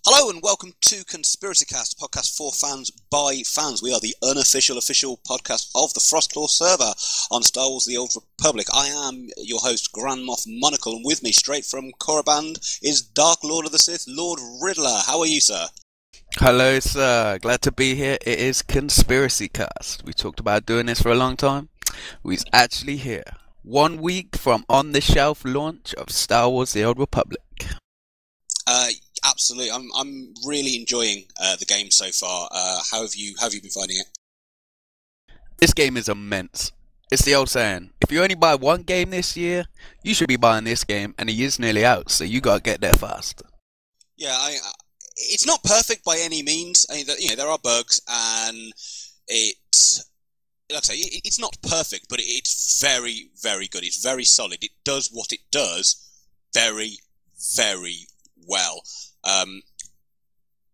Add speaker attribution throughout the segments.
Speaker 1: Hello and welcome to Conspiracy Cast, podcast for fans by fans. We are the unofficial official podcast of the SWToR server on Star Wars The Old Republic. I am your host, Grand Moff Monocle, and with me straight from Korriban is Dark Lord of the Sith, Lord Riddler. How are you, sir?
Speaker 2: Hello, sir. Glad to be here. It is Conspiracy Cast. We talked about doing this for a long time. We're actually here. 1 week from on-the-shelf launch of Star Wars The Old Republic.
Speaker 1: Absolutely. I'm really enjoying the game so far. How have you been finding it?
Speaker 2: This game is immense. It's the old saying, if you only buy one game this year, you should be buying this game, and the year's nearly out, so you gotta get there fast.
Speaker 1: Yeah, it's not perfect by any means. I mean, there are bugs, and like I say, it's not perfect, but it's very, very good. It's very solid. It does what it does very, very well.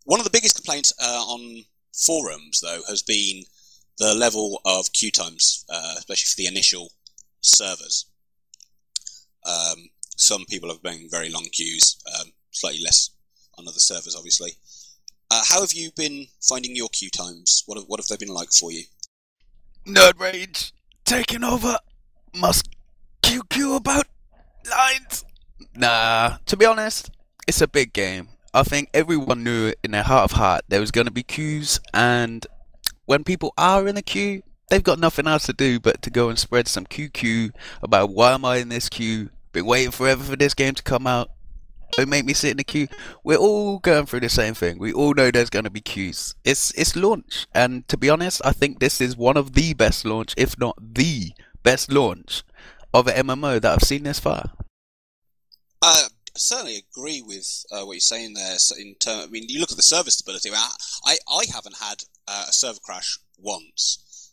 Speaker 1: One of the biggest complaints on forums, though, has been the level of queue times, especially for the initial servers. Some people have been very long queues, slightly less on other servers, obviously. How have you been finding your queue times? What have they been like for you?
Speaker 2: Nerd Rage taking over. Must queue about lines. Nah, to be honest, it's a big game. I think everyone knew in their heart of heart there was going to be queues, and when people are in a queue, they've got nothing else to do but to go and spread some QQ about why am I in this queue, been waiting forever for this game to come out, don't make me sit in the queue. We're all going through the same thing. We all know there's going to be queues. It's launch, and to be honest, I think this is one of the best launch, if not the best launch of an MMO that I've seen this far.
Speaker 1: I certainly agree with what you're saying there. So I mean, you look at the server stability. I haven't had a server crash once.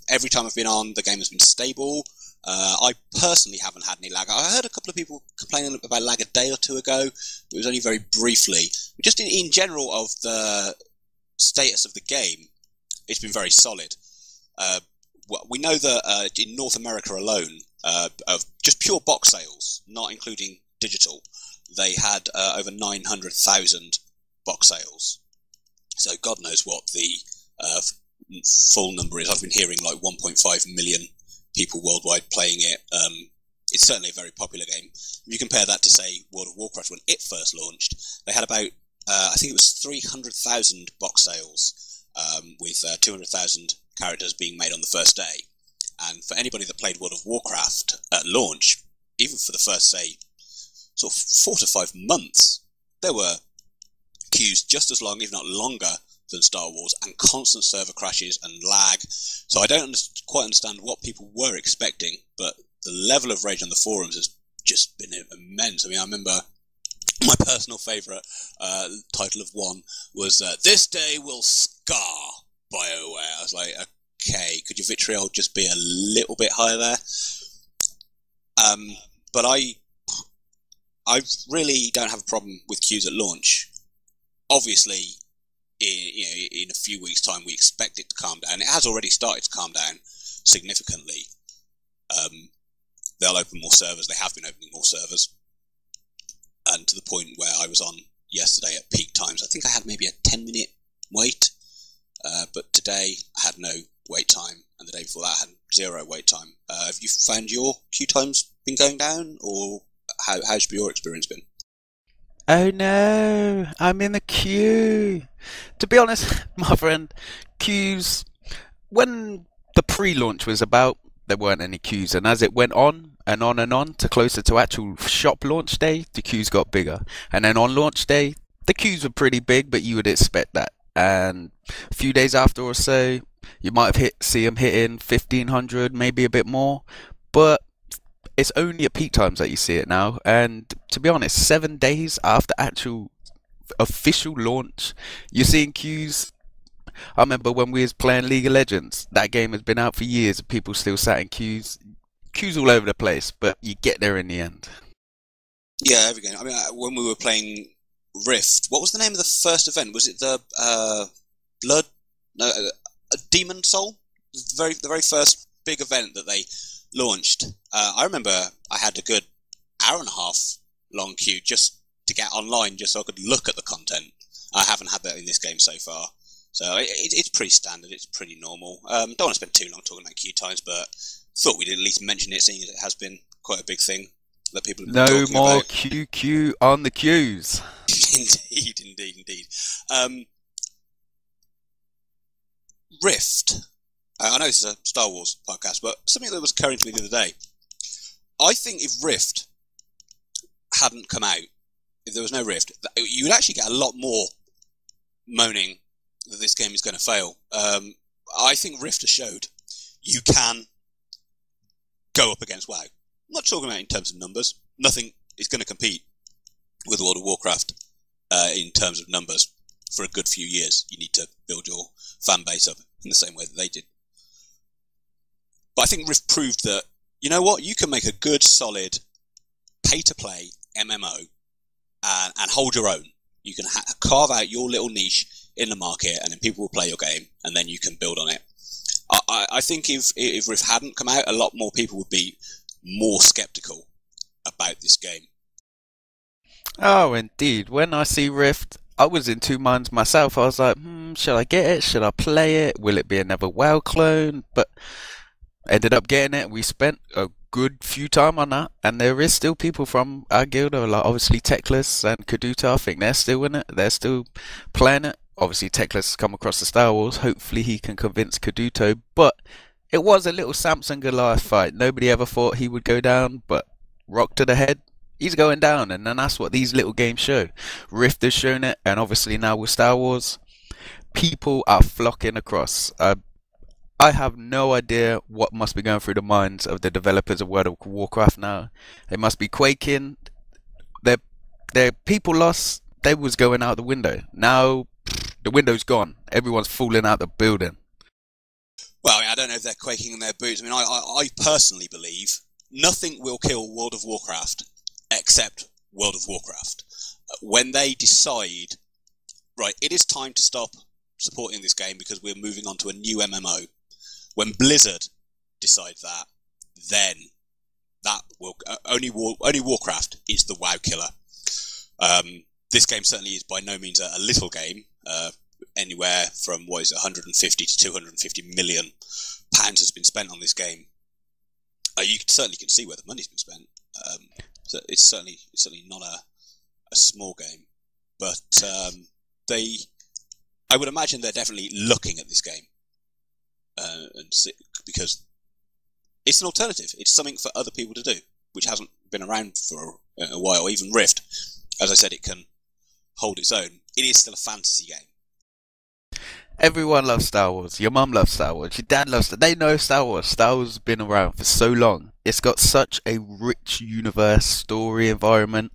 Speaker 1: Every time I've been on, the game has been stable. I personally haven't had any lag. I heard a couple of people complaining about lag a day or two ago. It was only very briefly. Just in general of the status of the game, it's been very solid. We know that in North America alone, of just pure box sales, not including digital, they had over 900,000 box sales. So God knows what the full number is. I've been hearing like 1.5 million people worldwide playing it. It's certainly a very popular game. If you compare that to, say, World of Warcraft when it first launched, they had about, I think it was 300,000 box sales, with 200,000 characters being made on the first day. And for anybody that played World of Warcraft at launch, even for the first, say, sort of 4 to 5 months, there were queues just as long, if not longer, than Star Wars, and constant server crashes and lag. So I don't quite understand what people were expecting, but the level of rage on the forums has just been immense. I mean, I remember my personal favourite title of one was "This Day Will Scar BioWare." I was like, okay, could your vitriol just be a little bit higher there? But I really don't have a problem with queues at launch. Obviously, in a few weeks' time, we expect it to calm down. It has already started to calm down significantly. They'll open more servers. They have been opening more servers. And to the point where I was on yesterday at peak times, I think I had maybe a 10-minute wait. But today, I had no wait time. And the day before that, I had 0 wait time. Have you found your queue times been going down? Or how's your experience been?
Speaker 2: Oh no, I'm in the queue. To be honest, my friend, queues, when the pre-launch was about, there weren't any queues, and as it went on and on and on to closer to actual shop launch day, the queues got bigger. And then on launch day, the queues were pretty big, but you would expect that. And a few days after or so, you might have see them hitting 1,500, maybe a bit more, but it's only at peak times that you see it now. And to be honest, 7 days after actual official launch, you're seeing queues. I remember when we was playing League of Legends, that game has been out for years and people still sat in queues all over the place, but you get there in the end.
Speaker 1: Yeah, every game. I mean, when we were playing Rift, what was the name of the first event? Was it the Demon Soul? The very first big event that they launched. I remember I had a good hour and a half long queue just to get online just so I could look at the content. I haven't had that in this game so far. So it's pretty standard, it's pretty normal. Don't want to spend too long talking about queue times, but thought we'd at least mention it, seeing as it has been quite a big thing that people have been
Speaker 2: No
Speaker 1: talking
Speaker 2: more
Speaker 1: about.
Speaker 2: QQ on the queues.
Speaker 1: Indeed. Rift. I know this is a Star Wars podcast, but something that was occurring to me the other day. I think if Rift hadn't come out, if there was no Rift, you would actually get a lot more moaning that this game is going to fail. I think Rift has showed you can go up against WoW. I'm not talking about in terms of numbers. Nothing is going to compete with World of Warcraft in terms of numbers for a good few years. You need to build your fan base up in the same way that they did. But I think Rift proved that, you know what, you can make a good, solid, pay-to-play MMO and hold your own. You can carve out your little niche in the market, and then people will play your game, and then you can build on it. I think if Rift hadn't come out, a lot more people would be more sceptical about this game.
Speaker 2: Oh, indeed. When I see Rift, I was in two minds myself. I was like, should I get it? Should I play it? Will it be another WoW clone? But ended up getting it. We spent a good few time on that, and there is still people from our guild, like obviously Techless and Kaduta. I think they're still in it. They're still playing it. Obviously, Techless has come across the Star Wars. Hopefully, he can convince Kaduto. But it was a little Samson Goliath fight. Nobody ever thought he would go down, but rock to the head, he's going down, and then that's what these little games show. Rift has shown it, and obviously now with Star Wars, people are flocking across. I have no idea what must be going through the minds of the developers of World of Warcraft now. They must be quaking. Their people lost. They was going out the window. Now the window's gone. Everyone's falling out the building.
Speaker 1: Well, I mean, I don't know if they're quaking in their boots. I mean, I personally believe nothing will kill World of Warcraft except World of Warcraft. When they decide, right, it is time to stop supporting this game because we're moving on to a new MMO. When Blizzard decide that, then that will only Warcraft is the WoW killer. This game certainly is by no means a little game. Anywhere from 150 to 250 million pounds has been spent on this game. You certainly can see where the money's been spent. So it's certainly not a small game, but I would imagine they're definitely looking at this game, and because it's an alternative. It's something for other people to do, which hasn't been around for a while. Even Rift, as I said, it can hold its own. It is still a fantasy game.
Speaker 2: Everyone loves Star Wars. Your mum loves Star Wars. Your dad loves it. They know Star Wars. Star Wars has been around for so long. It's got such a rich universe, story, environment.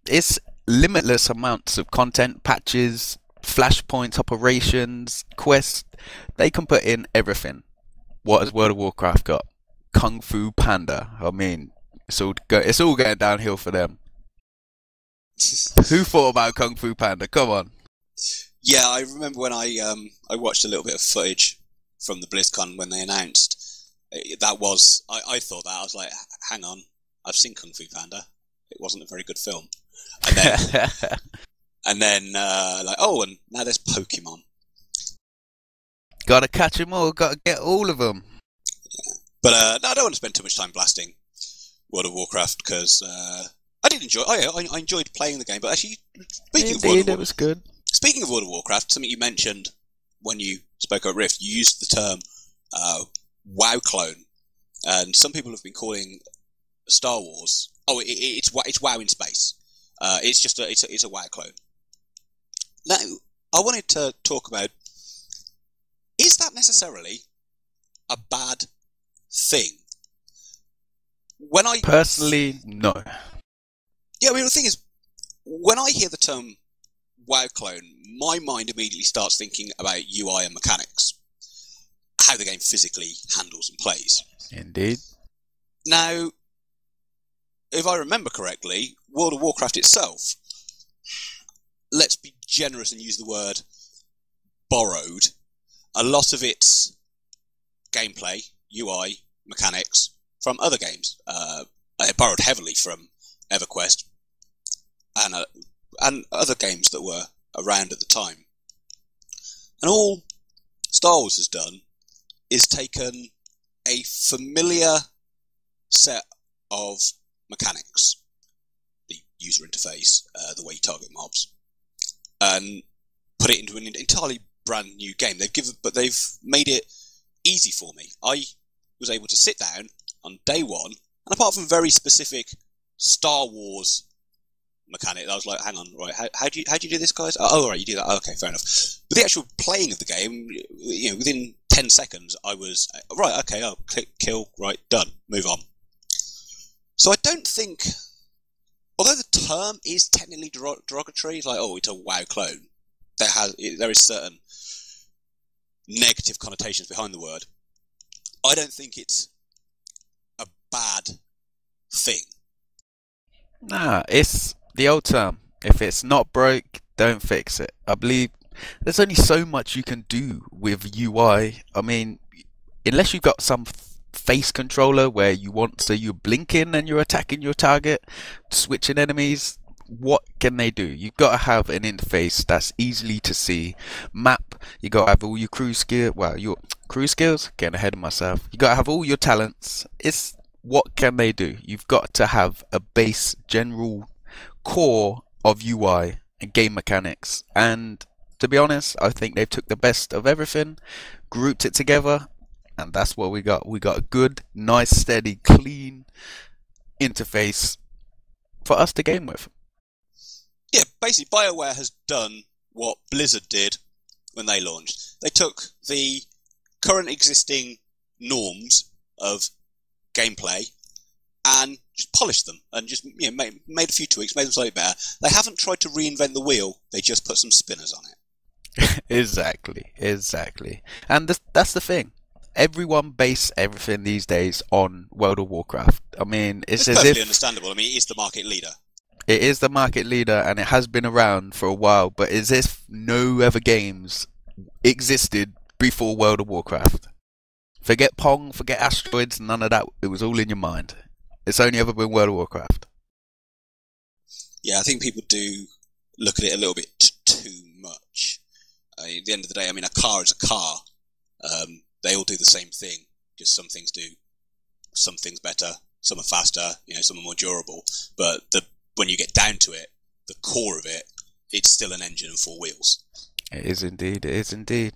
Speaker 2: It's limitless amounts of content, patches, flashpoints, operations, quests. They can put in everything. What has World of Warcraft got? Kung Fu Panda. I mean, it's all going downhill for them. Who thought about Kung Fu Panda? Come on.
Speaker 1: Yeah, I remember when I watched a little bit of footage from the BlizzCon when they announced. That was, I thought that, I was like, hang on, I've seen Kung Fu Panda. It wasn't a very good film. And then, like, oh, and now there's Pokemon.
Speaker 2: Gotta catch them all, gotta get all of them.
Speaker 1: Yeah. But no, I don't want to spend too much time blasting World of Warcraft, because I did enjoy, I enjoyed playing the game, but actually, speaking of World of Warcraft,
Speaker 2: it was good.
Speaker 1: Speaking of World of Warcraft, something you mentioned when you spoke about Rift, you used the term WoW clone, and some people have been calling Star Wars. Oh, it's WoW in space. It's just it's a WoW clone. Now, I wanted to talk about: is that necessarily a bad thing? When I
Speaker 2: personally, no.
Speaker 1: Yeah, I mean, the thing is, when I hear the term WoW clone, my mind immediately starts thinking about UI and mechanics, how the game physically handles and plays.
Speaker 2: Indeed.
Speaker 1: Now, if I remember correctly, World of Warcraft itself, let's be generous and use the word borrowed a lot of its gameplay, UI, mechanics from other games. It borrowed heavily from EverQuest, and and other games that were around at the time. And all Star Wars has done is taken a familiar set of mechanics, the user interface, the way you target mobs, and put it into an entirely brand new game. They've made it easy for me. I was able to sit down on day one, and apart from very specific Star Wars mechanic, I was like, hang on, right, how do you do this, guys? Oh, right, you do that. Okay, fair enough. But the actual playing of the game, within 10 seconds, I was, right, okay, I'll click, kill, right, done, move on. So I don't think, although the term is technically derogatory, it's like, oh, it's a WoW clone, there is certain negative connotations behind the word. I don't think it's a bad thing.
Speaker 2: Nah, it's the old term. If it's not broke, don't fix it. I believe there's only so much you can do with UI. I mean, unless you've got some face controller where you're blinking and you're attacking your target, switching enemies, what can they do? You've got to have an interface that's easily to see. Map, you got to have all your crew skills, getting ahead of myself. You got to have all your talents. It's what can they do? You've got to have a base general core of UI and game mechanics. And to be honest, I think they've took the best of everything, grouped it together, and that's what we got. We got a good, nice, steady, clean interface for us to game with.
Speaker 1: Yeah, basically BioWare has done what Blizzard did when they launched. They took the current existing norms of gameplay and just polished them and just made a few tweaks, made them slightly better. They haven't tried to reinvent the wheel, they just put some spinners on it.
Speaker 2: Exactly. And that's the thing. Everyone base everything these days on World of Warcraft. I mean, it's as
Speaker 1: perfectly
Speaker 2: if
Speaker 1: understandable. I mean, it is the market leader.
Speaker 2: It is the market leader and it has been around for a while, but as if no other games existed before World of Warcraft. Forget Pong, forget Asteroids, none of that. It was all in your mind. It's only ever been World of Warcraft.
Speaker 1: Yeah, I think people do look at it a little bit too much. At the end of the day, I mean, a car is a car. They all do the same thing. Just some things do some things better, some are faster, some are more durable. But when you get down to it, the core of it, it's still an engine and four wheels.
Speaker 2: It is indeed.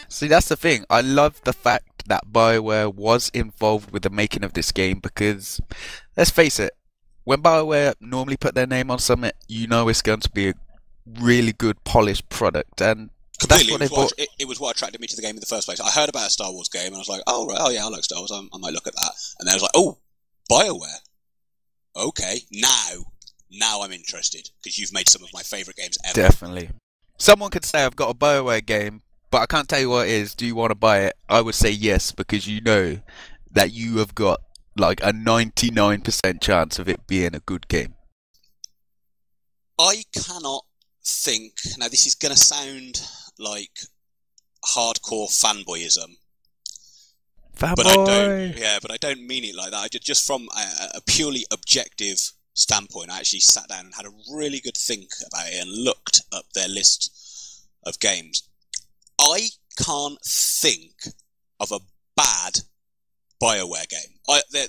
Speaker 2: See, that's the thing. I love the fact that BioWare was involved with the making of this game because, let's face it, when BioWare normally put their name on something, it's going to be a really good, polished product. And
Speaker 1: completely,
Speaker 2: that's what
Speaker 1: it was what attracted me to the game in the first place. I heard about a Star Wars game and I was like, oh, right, oh yeah, I like Star Wars, I might look at that. And then I was like, oh, BioWare. Okay, now I'm interested because you've made some of my favourite games ever.
Speaker 2: Definitely. Someone could say, I've got a BioWare game, but I can't tell you what it is. Do you want to buy it? I would say yes, because you know that you have got like a 99% chance of it being a good game.
Speaker 1: I cannot think, now this is going to sound like hardcore fanboyism. But I don't mean it like that. Just from a purely objective standpoint, I actually sat down and had a really good think about it and looked up their list of games. I can't think of a bad BioWare game.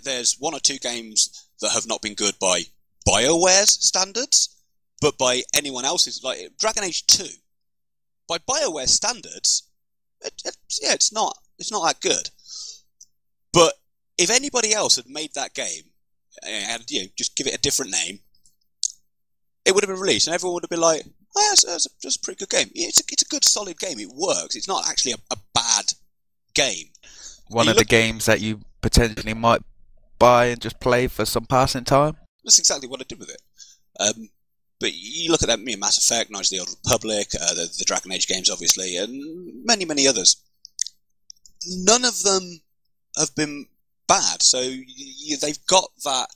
Speaker 1: There's one or two games that have not been good by BioWare's standards, but by anyone else's, like Dragon Age 2. By BioWare standards, it's not that good. But if anybody else had made that game and just give it a different name, it would have been released and everyone would have been like, oh, that's a pretty good game. It's a good, solid game. It works. It's not actually a bad game.
Speaker 2: One of the games that you potentially might buy and just play for some passing time?
Speaker 1: That's exactly what I did with it. But you look at that, Mass Effect, Knights of the Old Republic, the Dragon Age games, obviously, and many, many others. None of them have been bad. So they've got that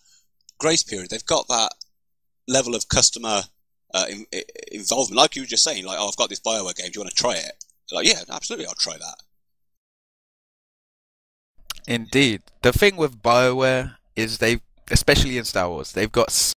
Speaker 1: grace period. They've got that level of customer involvement. Like you were just saying, like, oh, I've got this BioWare game. Do you want to try it? Like, yeah, absolutely, I'll try that.
Speaker 2: Indeed. The thing with BioWare is especially in Star Wars, they've got